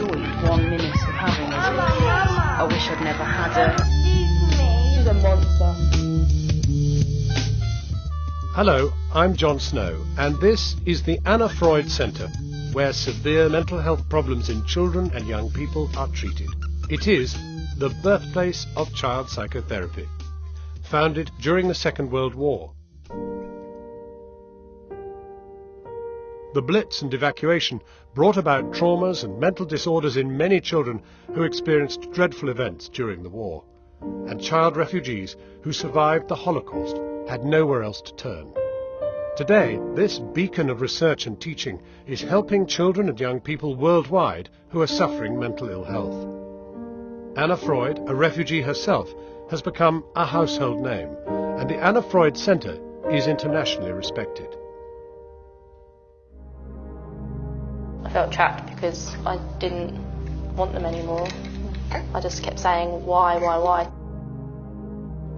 enjoy 1 minute of having it. I wish I'd never had her. She's a monster. Hello, I'm John Snow, and this is the Anna Freud Centre, where severe mental health problems in children and young people are treated. It is the birthplace of child psychotherapy, founded during the Second World War. The Blitz and evacuation brought about traumas and mental disorders in many children who experienced dreadful events during the war, and child refugees who survived the Holocaust had nowhere else to turn. Today, this beacon of research and teaching is helping children and young people worldwide who are suffering mental ill health. Anna Freud, a refugee herself, has become a household name, and the Anna Freud Centre is internationally respected. I felt trapped because I didn't want them anymore. I just kept saying, why?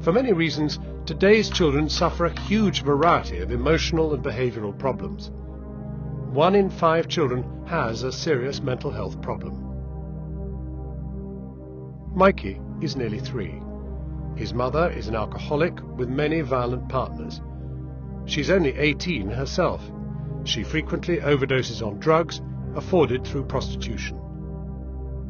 For many reasons, today's children suffer a huge variety of emotional and behavioural problems. 1 in 5 children has a serious mental health problem. Mikey is nearly 3. His mother is an alcoholic with many violent partners. She's only 18 herself. She frequently overdoses on drugs afforded through prostitution.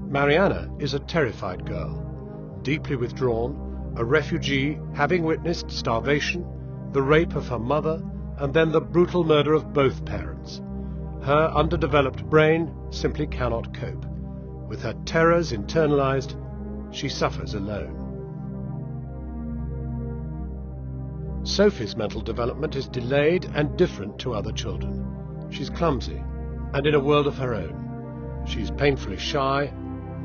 Mariana is a terrified girl, deeply withdrawn, a refugee having witnessed starvation, the rape of her mother, and then the brutal murder of both parents. Her underdeveloped brain simply cannot cope. With her terrors internalized, she suffers alone. Sophie's mental development is delayed and different to other children. She's clumsy and in a world of her own. She's painfully shy,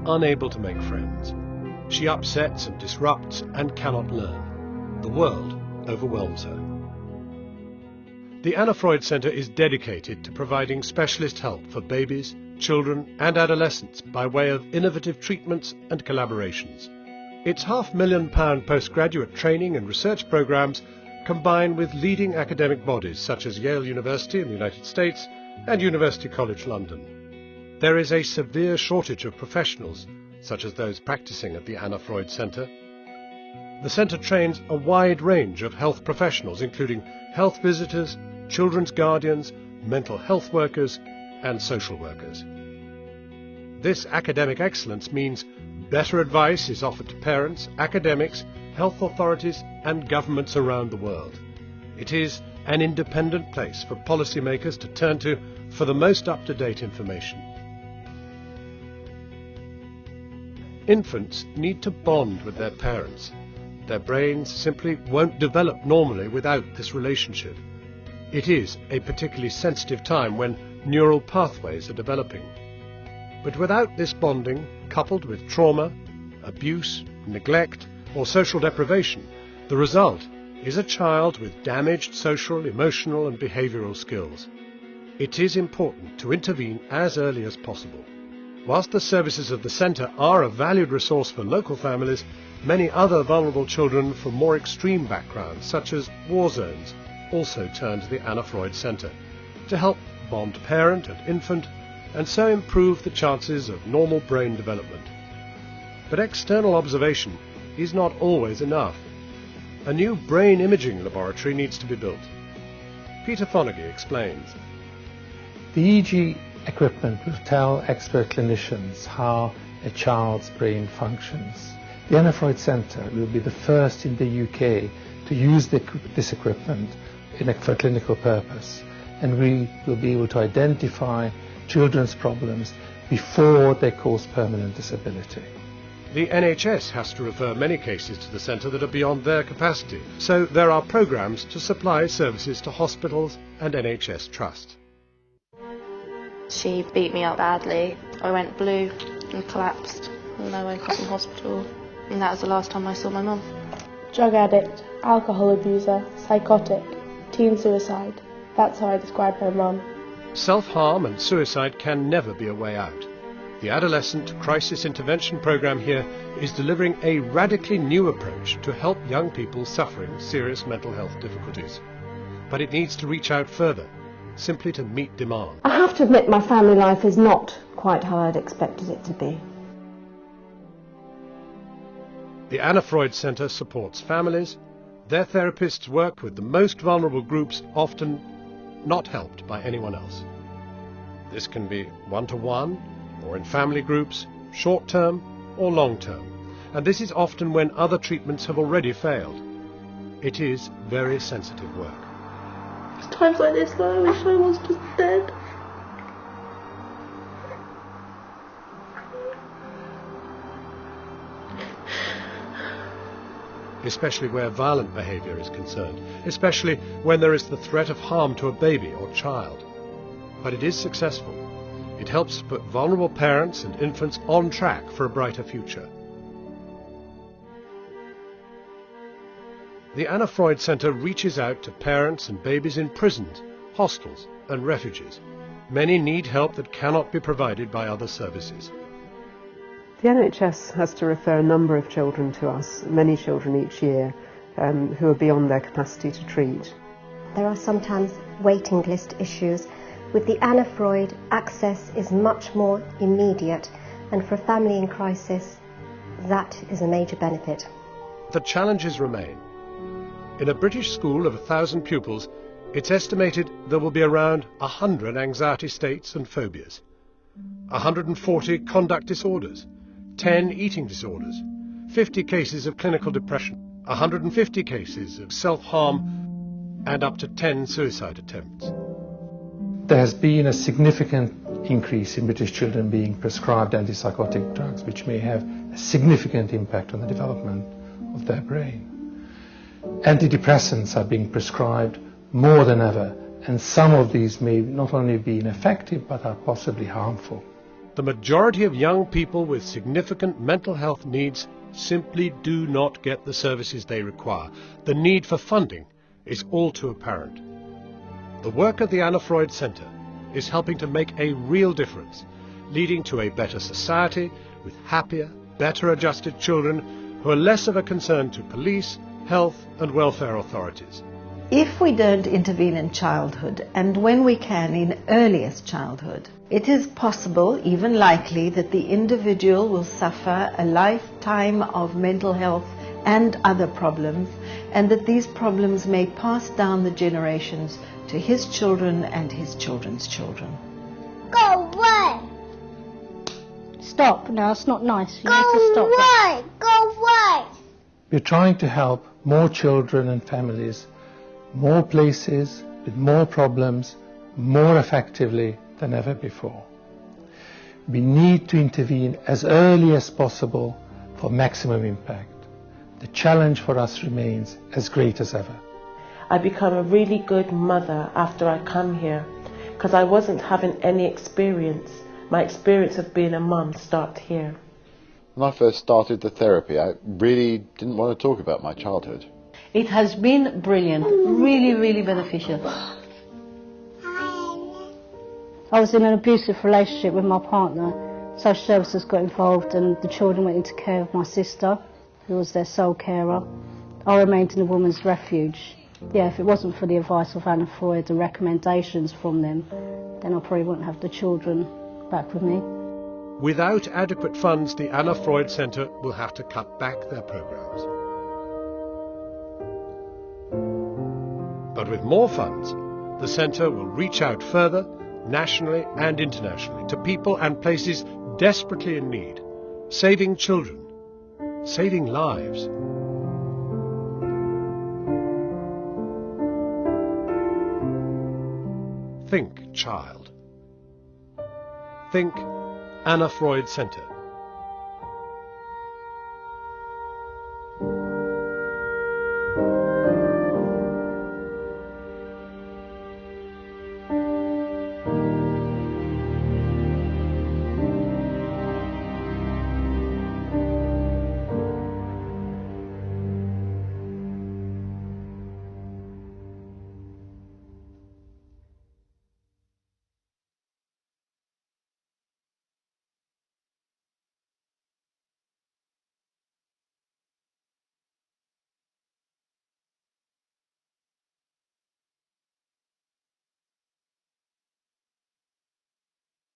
unable to make friends. She upsets and disrupts and cannot learn. The world overwhelms her. The Anna Freud Centre is dedicated to providing specialist help for babies, children and adolescents by way of innovative treatments and collaborations. Its £500,000 postgraduate training and research programmes combine with leading academic bodies such as Yale University in the United States and University College London. There is a severe shortage of professionals, such as those practicing at the Anna Freud Centre. The centre trains a wide range of health professionals, including health visitors, children's guardians, mental health workers, and social workers. This academic excellence means better advice is offered to parents, academics, health authorities, and governments around the world. It is an independent place for policymakers to turn to for the most up-to-date information. Infants need to bond with their parents. Their brains simply won't develop normally without this relationship. It is a particularly sensitive time when neural pathways are developing. But without this bonding, coupled with trauma, abuse, neglect, or social deprivation, the result is a child with damaged social, emotional, and behavioural skills. It is important to intervene as early as possible. Whilst the services of the centre are a valued resource for local families, many other vulnerable children from more extreme backgrounds, such as war zones, also turn to the Anna Freud Centre to help bond parent and infant, and so improve the chances of normal brain development. But external observation is not always enough. A new brain imaging laboratory needs to be built. Peter Fonagy explains. The EEG equipment will tell expert clinicians how a child's brain functions. The Anna Freud Centre will be the first in the UK to use this equipment for a clinical purpose, and we will be able to identify children's problems before they cause permanent disability. The NHS has to refer many cases to the centre that are beyond their capacity, so there are programmes to supply services to hospitals and NHS Trust. She beat me up badly. I went blue and collapsed, and I woke up in hospital, and that was the last time I saw my mum. Drug addict, alcohol abuser, psychotic, teen suicide. That's how I describe my mum. Self-harm and suicide can never be a way out. The Adolescent Crisis Intervention Programme here is delivering a radically new approach to help young people suffering serious mental health difficulties. But it needs to reach out further. simply to meet demand. I have to admit my family life is not quite how I'd expected it to be. The Anna Freud Centre supports families. Their therapists work with the most vulnerable groups, often not helped by anyone else. This can be one-to-one, or in family groups, short-term or long-term. And this is often when other treatments have already failed. It is very sensitive work. There's times like this that I wish I was just dead. Especially where violent behaviour is concerned, especially when there is the threat of harm to a baby or child. But it is successful. It helps put vulnerable parents and infants on track for a brighter future. The Anna Freud Centre reaches out to parents and babies in prisons, hostels and refuges. Many need help that cannot be provided by other services. The NHS has to refer a number of children to us, many children each year, who are beyond their capacity to treat. There are sometimes waiting list issues. With the Anna Freud, access is much more immediate, and for a family in crisis, that is a major benefit. The challenges remain. In a British school of 1,000 pupils, it's estimated there will be around 100 anxiety states and phobias, 140 conduct disorders, 10 eating disorders, 50 cases of clinical depression, 150 cases of self-harm, and up to 10 suicide attempts. There has been a significant increase in British children being prescribed antipsychotic drugs, which may have a significant impact on the development of their brain. Antidepressants are being prescribed more than ever, and some of these may not only be ineffective but are possibly harmful. The majority of young people with significant mental health needs simply do not get the services they require. The need for funding is all too apparent. The work of the Anna Freud Centre is helping to make a real difference, leading to a better society with happier, better adjusted children who are less of a concern to police, health and welfare authorities. If we don't intervene in childhood, and when we can in earliest childhood, it is possible, even likely, that the individual will suffer a lifetime of mental health and other problems, and that these problems may pass down the generations to his children and his children's children. Go away! Stop, no, it's not nice. You Go need to stop away! Go away! We're trying to help more children and families, more places, with more problems, more effectively than ever before. We need to intervene as early as possible for maximum impact. The challenge for us remains as great as ever. I become a really good mother after I come here, because I wasn't having any experience. My experience of being a mum started here. When I first started the therapy, I really didn't want to talk about my childhood. It has been brilliant, really, really beneficial. I was in an abusive relationship with my partner. Social services got involved and the children went into care of my sister, who was their sole carer. I remained in a woman's refuge. Yeah, if it wasn't for the advice of Anna Freud and recommendations from them, then I probably wouldn't have the children back with me. Without adequate funds, the Anna Freud Centre will have to cut back their programmes. But with more funds, the centre will reach out further, nationally and internationally, to people and places desperately in need, saving children, saving lives. Think child. Think Anna Freud Centre.